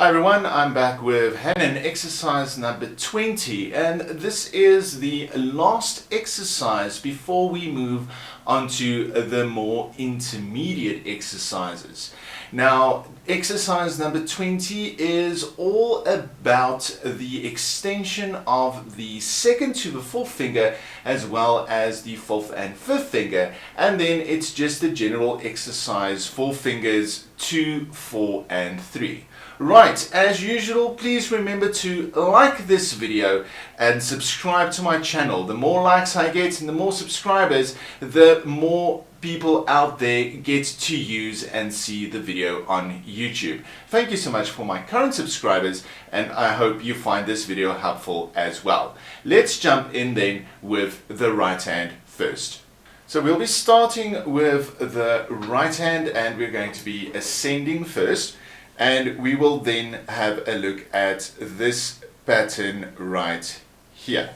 Hi everyone, I'm back with Hanon exercise number 20, and this is the last exercise before we move on to the more intermediate exercises. Now, exercise number 20 is all about the extension of the second to the fourth finger as well as the fourth and fifth finger, and then it's just a general exercise for fingers 2, 4 and 3. Right, as usual, please remember to like this video and subscribe to my channel. The more likes I get and the more subscribers, the more people out there get to use and see the video on YouTube. Thank you so much for my current subscribers, and I hope you find this video helpful as well. Let's jump in then with the right hand first. So we'll be starting with the right hand, and we're going to be ascending first. And we will then have a look at this pattern right here.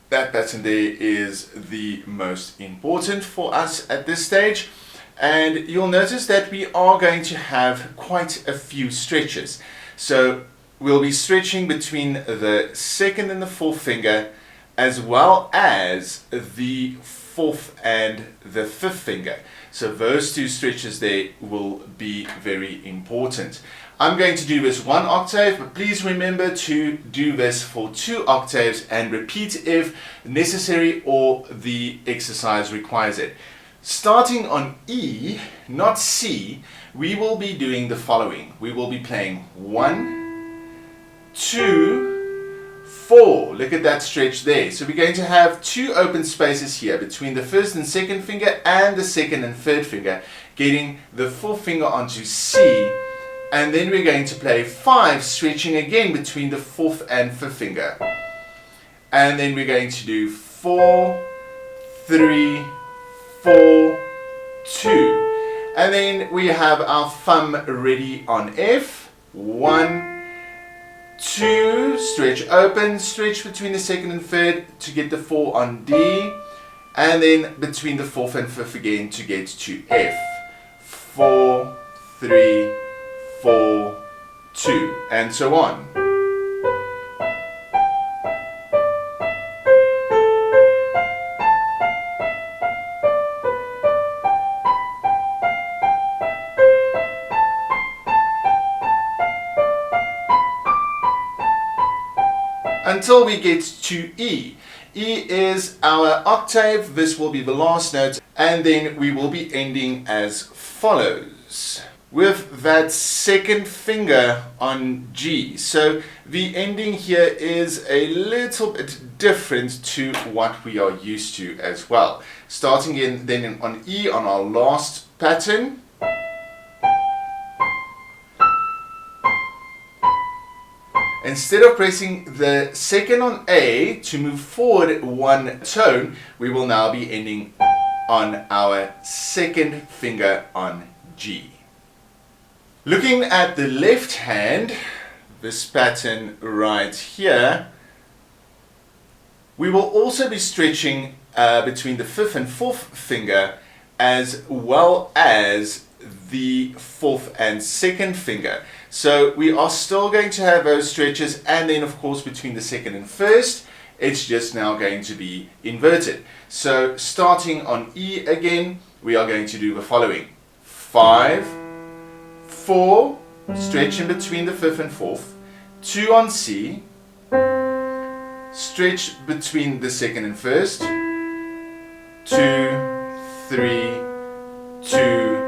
That pattern there is the most important for us at this stage. And you'll notice that we are going to have quite a few stretches. So we'll be stretching between the second and the fourth finger, as well as the fourth and the fifth finger. So those two stretches there will be very important. I'm going to do this 1 octave, but please remember to do this for 2 octaves and repeat if necessary or the exercise requires it. Starting on E, not C, we will be doing the following. We will be playing 1, 2, 4. Look at that stretch there. So we're going to have 2 open spaces here between the first and second finger and the second and third finger, getting the fourth finger onto C, and then we're going to play 5, stretching again between the fourth and fifth finger. And then we're going to do 4, 3, 4, 2. And then we have our thumb ready on F. 1, 2, stretch open, stretch between the second and third to get the 4 on D, and then between the fourth and fifth again to get to F. 4, 3, 4, 2, and so on. Until we get to E. E is our octave. This will be the last note, and then we will be ending as follows. With that second finger on G. So the ending here is a little bit different to what we are used to as well. Starting then on E on our last pattern. Instead of pressing the second on A to move forward 1 tone, we will now be ending on our second finger on G. Looking at the left hand, this pattern right here, we will also be stretching between the fifth and fourth finger, as well as the fourth and second finger. So we are still going to have those stretches, and then of course between the second and first, it's just now going to be inverted. So starting on E again, we are going to do the following. 5, 4, stretch in between the fifth and fourth, 2 on C, stretch between the second and first, 2, 3, 2,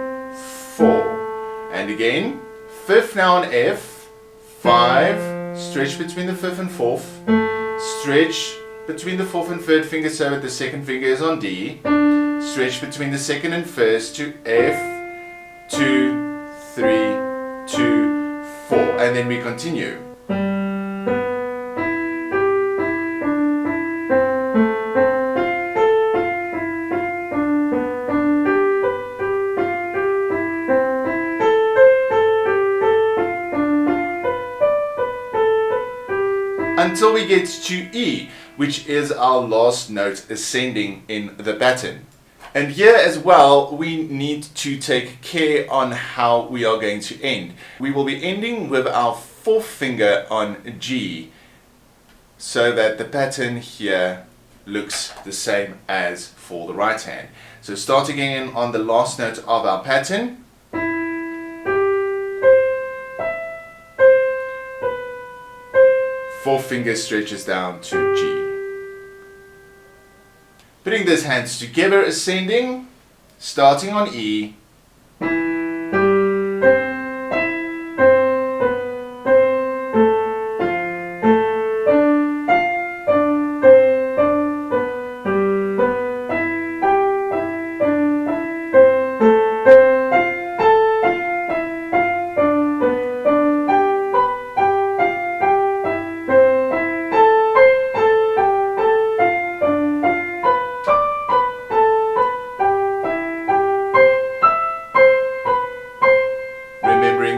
4, and again, fifth now on F, 5, stretch between the fifth and fourth, stretch between the fourth and third finger so that the second finger is on D, stretch between the second and first to F, 2, 3, 2, 4, and then we continue. Until we get to E, which is our last note ascending in the pattern. And here as well, we need to take care on how we are going to end. We will be ending with our fourth finger on G, so that the pattern here looks the same as for the right hand. So starting in on the last note of our pattern, fourth finger stretches down to G. Putting these hands together, ascending, starting on E,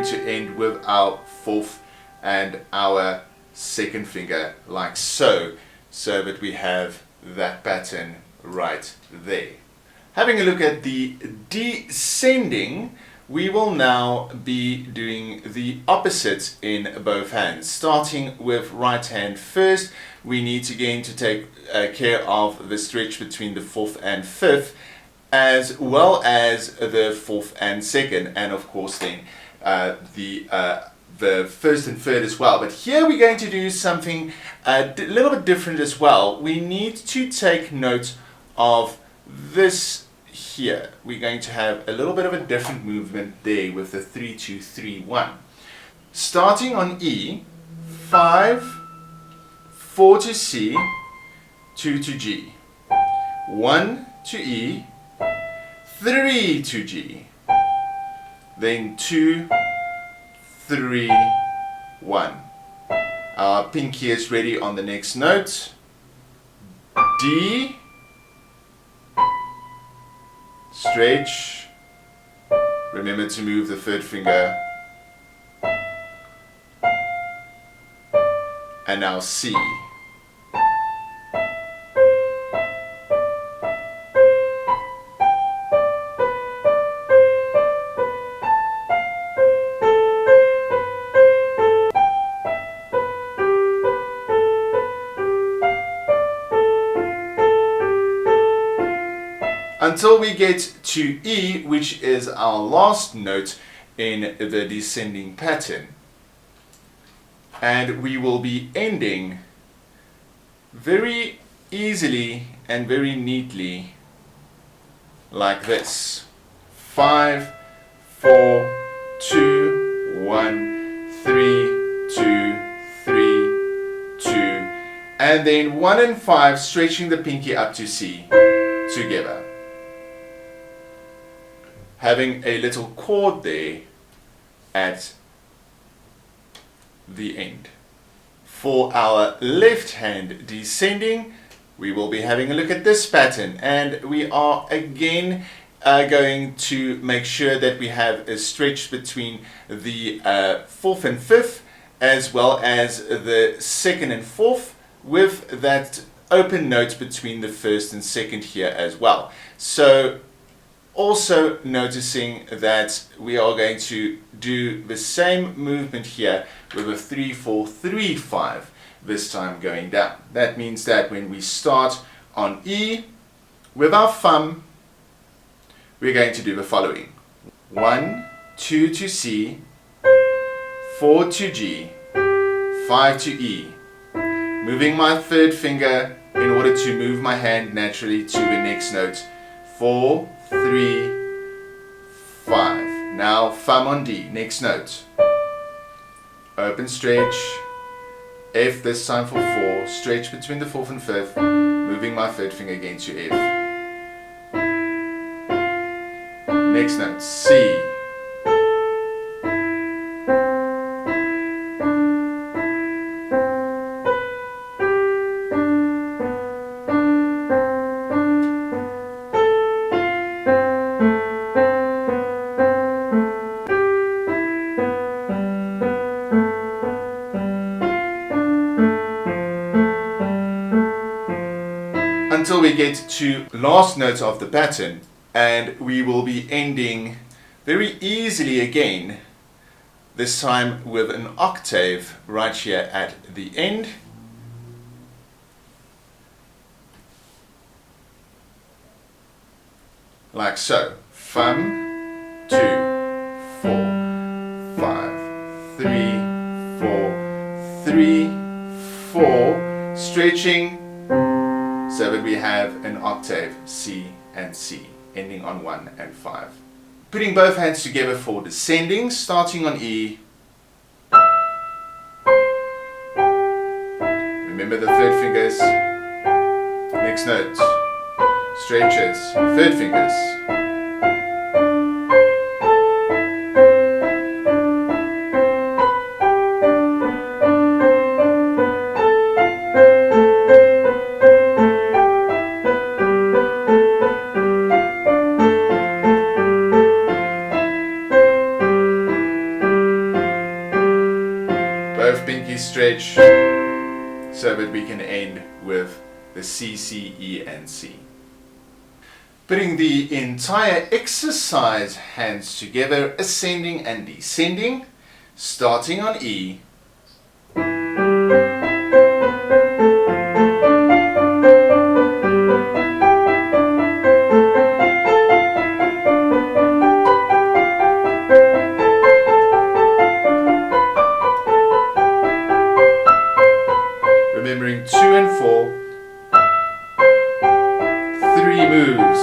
to end with our fourth and our second finger like so, so that we have that pattern right there. Having a look at the descending, we will now be doing the opposite in both hands. Starting with right hand first, we need again to take care of the stretch between the fourth and fifth, as well as the fourth and second, and of course then the first and third as well. But here we're going to do something a little bit different as well. We need to take note of this here. We're going to have a little bit of a different movement there with the 3-2-3-1. Starting on E, 5, 4 to C, 2 to G, 1 to E, 3 to G, then 2, 3, 1. Our pinky is ready on the next note. D, stretch, remember to move the third finger, and now C. Until we get to E, which is our last note in the descending pattern. And we will be ending very easily and very neatly like this. 5, 4, 2, 1, 3, 2, 3, 2, and then 1 and 5, stretching the pinky up to C together. Having a little chord there at the end. For our left hand descending, we will be having a look at this pattern, and we are again going to make sure that we have a stretch between the fourth and fifth, as well as the second and fourth, with that open note between the first and second here as well. So also noticing that we are going to do the same movement here with a 3-4-3-5, this time going down. That means that when we start on E with our thumb, we're going to do the following. 1, 2 to C, 4 to G, 5 to E. Moving my third finger in order to move my hand naturally to the next note. 4, 3, 5. Now thumb on D, next note. Open stretch. F this time for 4. Stretch between the fourth and fifth. Moving my third finger again to F. Next note, C. Until we get to last note of the pattern, and we will be ending very easily again, this time with an octave right here at the end. Like so. 1, 2, 4, 5, 3, 4, 3, 4, stretching so that we have an octave C and C, ending on 1 and 5. Putting both hands together for descending, starting on E. Remember the third fingers. Next note. Stretches, third fingers. Both pinkies stretch so that we can end with the C, C, E and C. Putting the entire exercise hands together, ascending and descending, starting on E. Remembering 2 and 4, 3 moves.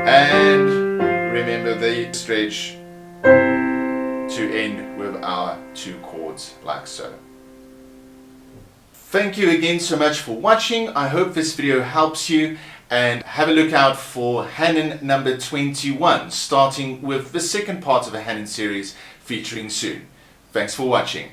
And remember the stretch to end with our 2 chords like so. Thank you again so much for watching. I hope this video helps you, and have a look out for Hanon number 21, starting with the second part of the Hanon series featuring soon. Thanks for watching.